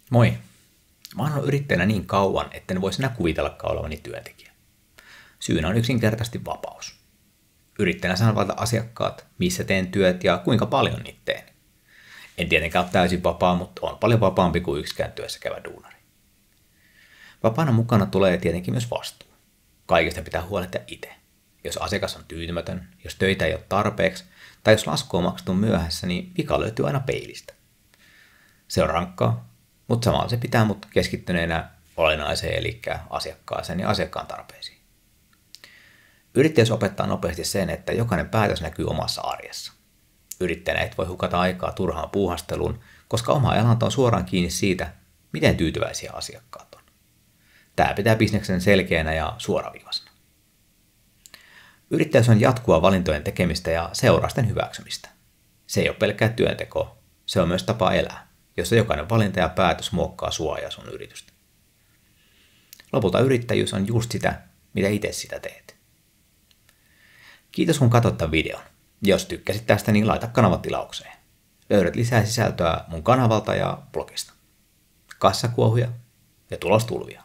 Moi. Mä oon ollut yrittäjänä niin kauan, etten voisi enää kuvitellakaan olevani työntekijä. Syynä on yksinkertaisesti vapaus. Yrittäjänä saan valita asiakkaat, missä teen työt ja kuinka paljon niitä teen. En tietenkään ole täysin vapaa, mutta on paljon vapaampi kuin yksikään työssä käyvä duunari. Vapaana mukana tulee tietenkin myös vastuu. Kaikesta pitää huolehtia itse. Jos asiakas on tyytymätön, jos töitä ei ole tarpeeksi, tai jos lasku on maksettu myöhässä, niin vika löytyy aina peilistä. Se on rankkaa, mutta samalla se pitää mut keskittyneenä olennaiseen, eli asiakkaaseen ja asiakkaan tarpeisiin. Yrittäjyys opettaa nopeasti sen, että jokainen päätös näkyy omassa arjessa. Yrittäjänä et voi hukata aikaa turhaan puuhasteluun, koska oma elanto on suoraan kiinni siitä, miten tyytyväisiä asiakkaat on. Tämä pitää bisneksen selkeänä ja suoraviivaisena. Yrittäjyys on jatkuvaa valintojen tekemistä ja seurausten hyväksymistä. Se ei ole pelkkää työntekoa, se on myös tapa elää, jossa jokainen valinta ja päätös muokkaa sua ja sun yritystä. Lopulta yrittäjyys on just sitä, mitä itse sitä teet. Kiitos kun katsot tämän videon. Jos tykkäsit tästä, niin laita kanava tilaukseen. Löydät lisää sisältöä mun kanavalta ja blogista. Kassakuohuja ja tulostulvia.